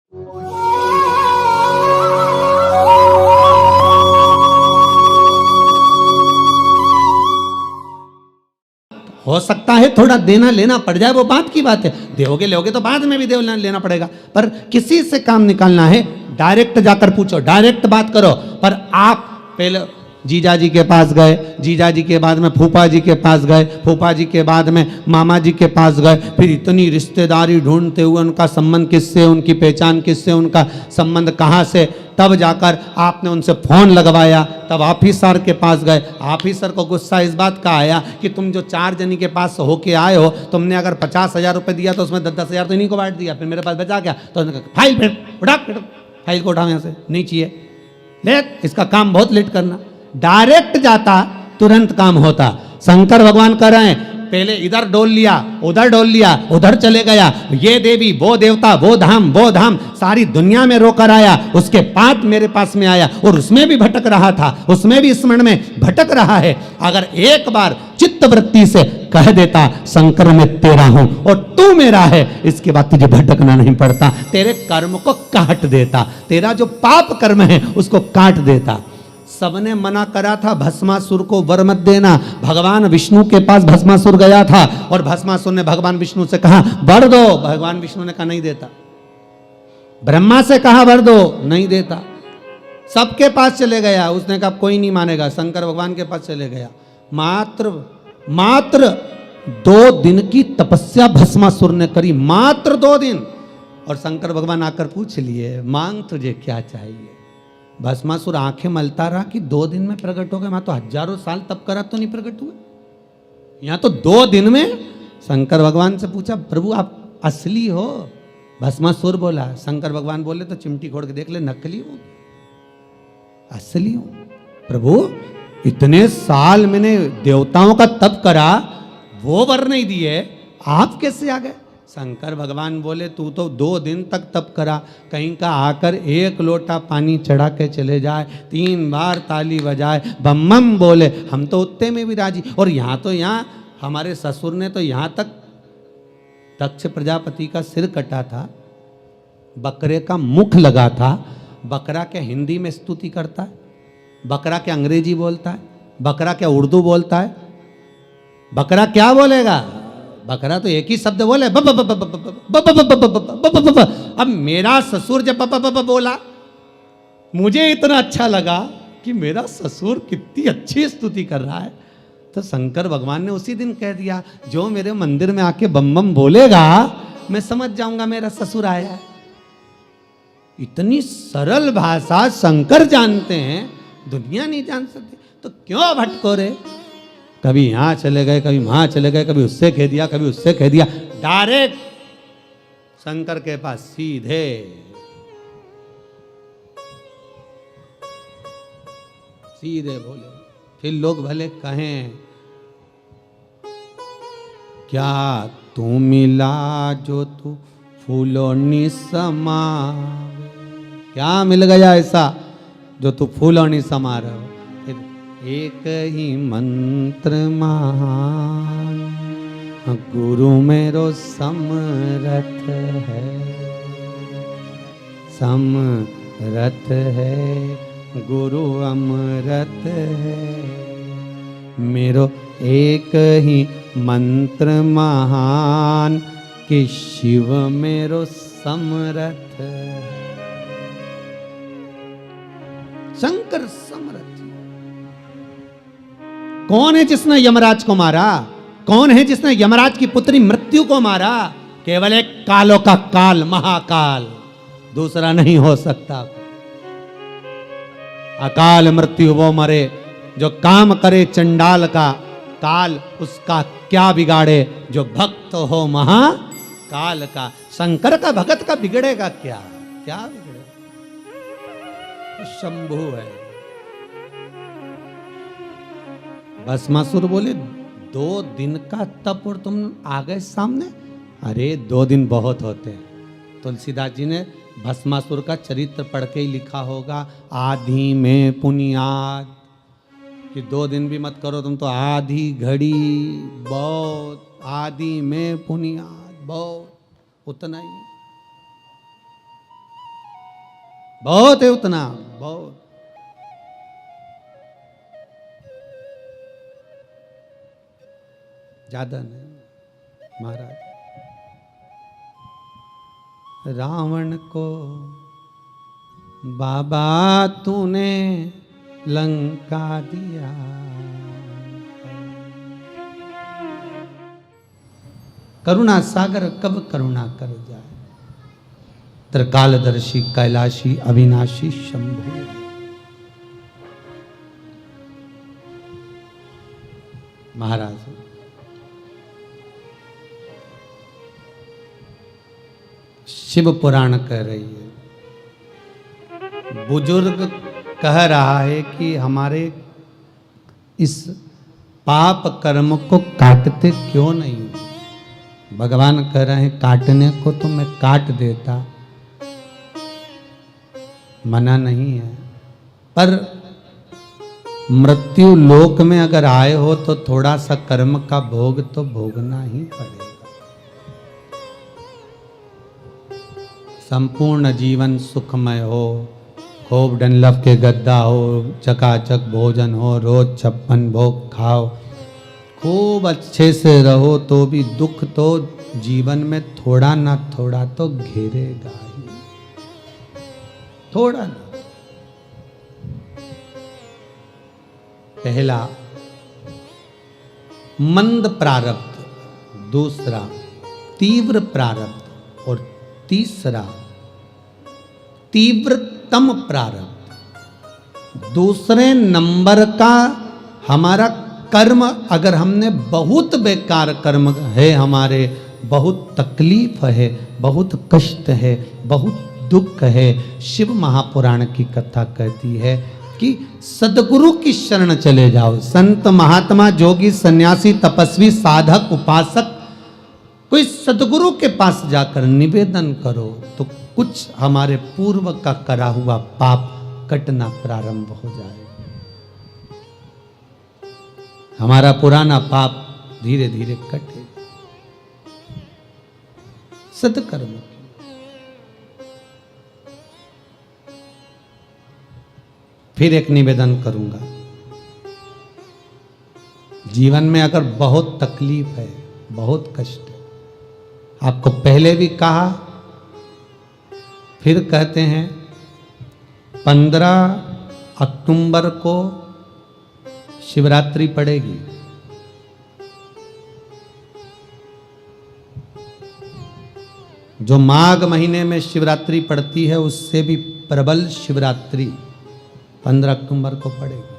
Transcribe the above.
हो सकता है थोड़ा देना लेना पड़ जाए, वो बात की बात है, दोगे लोगे तो बाद में भी देना लेना पड़ेगा, पर किसी से काम निकालना है डायरेक्ट जाकर पूछो, डायरेक्ट बात करो। पर आप पहले जीजा जी के पास गए, जीजा जी के बाद में फूफा जी के पास गए, फूफा जी के बाद में मामा जी के पास गए, फिर इतनी रिश्तेदारी ढूंढते हुए उनका संबंध किससे, उनकी पहचान किससे, उनका संबंध कहाँ से, तब जाकर आपने उनसे फोन लगवाया, तब ऑफिसर के पास गए। ऑफिसर को गुस्सा इस बात का आया कि तुम जो 4 जनी के पास होके आए हो, तुमने अगर 50,000 रुपये दिया तो उसमें 10-10 हज़ार तो इन्हीं को बांट दिया, फिर मेरे पास बचा क्या? तो उन्होंने कहा फाइल फिर उठा, फाइल को उठाओ यहाँ से, नहीं चाहिए, ले इसका काम बहुत लेट करना। डायरेक्ट जाता तुरंत काम होता। शंकर भगवान कह रहे हैं पहले इधर डोल लिया, उधर डोल लिया, उधर चले गया, ये देवी वो देवता वो धाम सारी दुनिया में रोकर आया, उसके बाद मेरे पास में आया और उसमें भी भटक रहा था, उसमें भी स्मरण में भटक रहा है। अगर एक बार चित्त वृत्ति से कह देता शंकर मैं तेरा हूं और तू मेरा है, इसके बाद तुझे भटकना नहीं पड़ता, तेरे कर्म को काट देता, तेरा जो पाप कर्म है उसको काट देता। सबने मना करा था भस्मासुर को वर मत देना, भगवान विष्णु के पास भस्मासुर गया था और भस्मासुर ने भगवान विष्णु से कहा वर दो, भगवान विष्णु ने कहा नहीं देता। ब्रह्मा से कहा वर दो, नहीं देता। सबके पास चले गया, उसने कहा कोई नहीं मानेगा, शंकर भगवान के पास चले गया। मात्र 2 दिन की तपस्या भस्मासुर ने करी, मात्र 2 दिन। और शंकर भगवान आकर पूछ लिए मांग तुझे क्या चाहिए। भस्मासुर आंखें मलता रहा कि 2 दिन में प्रकट हो गए, मैं तो हजारों साल तप करा तो नहीं प्रकट हुए, यहाँ तो 2 दिन में। शंकर भगवान से पूछा प्रभु आप असली हो? भस्मासुर बोला। शंकर भगवान बोले तो चिमटी खोड़ के देख ले, नकली हो असली हो? प्रभु इतने साल मैंने देवताओं का तप करा, वो वर नहीं दिए, आप कैसे आ गए? शंकर भगवान बोले तू तो 2 दिन तक तप करा, कहीं का आकर 1 लोटा पानी चढ़ा के चले जाए, 3 बार ताली बजाए, बम बम बोले, हम तो उतने में भी राजी। और यहाँ हमारे ससुर ने तो यहाँ तक दक्ष प्रजापति का सिर कटा था, बकरे का मुख लगा था। बकरा क्या हिंदी में स्तुति करता है? बकरा क्या अंग्रेजी बोलता है? बकरा क्या उर्दू बोलता है? बकरा क्या बोलेगा? बकरा तो एक ही शब्द बोले, अब मेरा ससुर जब बोला, मुझे इतना अच्छा लगा कि मेरा ससुर कितनी अच्छी स्तुति कर रहा है, तो शंकर भगवान ने उसी दिन कह दिया जो मेरे मंदिर में आके बम बम बोलेगा मैं समझ जाऊंगा मेरा ससुर आया है। इतनी सरल भाषा शंकर जानते हैं, दुनिया नहीं जान सकती, तो क्यों भटको रे? कभी यहाँ चले गए, कभी वहां चले गए, कभी उससे कह दिया, कभी उससे कह दिया, डायरेक्ट शंकर के पास सीधे। सीधे बोले, फिर लोग भले कहें क्या तू मिला जो तू फूलों नि समा, क्या मिल गया ऐसा जो तू फूलों नि समा रहे हो? एक ही मंत्र महान गुरु मेरो समरथ है, समरथ है गुरु अमृत है, मेरो एक ही मंत्र महान कि शिव मेरो समरथ है। शंकर समरथ। कौन है जिसने यमराज को मारा? कौन है जिसने यमराज की पुत्री मृत्यु को मारा? केवल एक कालों का काल, महाकाल, दूसरा नहीं हो सकता। अकाल मृत्यु वो मरे जो काम करे चंडाल का, काल उसका क्या बिगाड़े जो भक्त हो महाकाल का। शंकर का भगत का बिगड़ेगा क्या? क्या बिगड़ेगा? शंभु है। भस्मासुर बोले 2 दिन का तप और तुम आ गए सामने? अरे 2 दिन बहुत होते हैं। तुलसीदास जी ने भस्मासुर का चरित्र पढ़ के ही लिखा होगा, आधी में पुनियाद, कि 2 दिन भी मत करो तुम तो आधी घड़ी बहुत, आधी में पुनियाद बहुत, उतना ही। बहुत है उतना, बहुत। ज्यादा नहीं महाराज। रावण को बाबा तूने लंका दिया, करुणा सागर कब करुणा कर जाए, त्रिकालदर्शी कैलाशी अविनाशी शंभु। महाराज शिव पुराण कह रही है, बुजुर्ग कह रहा है कि हमारे इस पाप कर्म को काटते क्यों नहीं। भगवान कह रहे हैं काटने को तो मैं काट देता, मना नहीं है, पर मृत्यु लोक में अगर आए हो तो थोड़ा सा कर्म का भोग तो भोगना ही पड़ेगा। संपूर्ण जीवन सुखमय हो, खूब डनलफ के गद्दा हो, चकाचक भोजन हो, रोज 56 भोग खाओ, खूब अच्छे से रहो, तो भी दुख तो जीवन में थोड़ा ना थोड़ा तो घेरेगा ही, थोड़ा ना। पहला मंद प्रारब्ध, दूसरा तीव्र प्रारब्ध और तीसरा तीव्रतम प्रारब्ध। दूसरे नंबर का हमारा कर्म, अगर हमने बहुत बेकार कर्म है, हमारे बहुत तकलीफ है, बहुत कष्ट है, बहुत दुख है, शिव महापुराण की कथा कहती है कि सदगुरु की शरण चले जाओ। संत महात्मा जोगी सन्यासी तपस्वी साधक उपासक कोई सदगुरु के पास जाकर निवेदन करो तो कुछ हमारे पूर्व का करा हुआ पाप कटना प्रारंभ हो जाए। हमारा पुराना पाप धीरे धीरे कटे। सत्कर्म फिर एक निवेदन करूंगा, जीवन में अगर बहुत तकलीफ है, बहुत कष्ट है, आपको पहले भी कहा फिर कहते हैं, 15 अक्टूबर को शिवरात्रि पड़ेगी। जो माघ महीने में शिवरात्रि पड़ती है उससे भी प्रबल शिवरात्रि 15 अक्टूबर को पड़ेगी।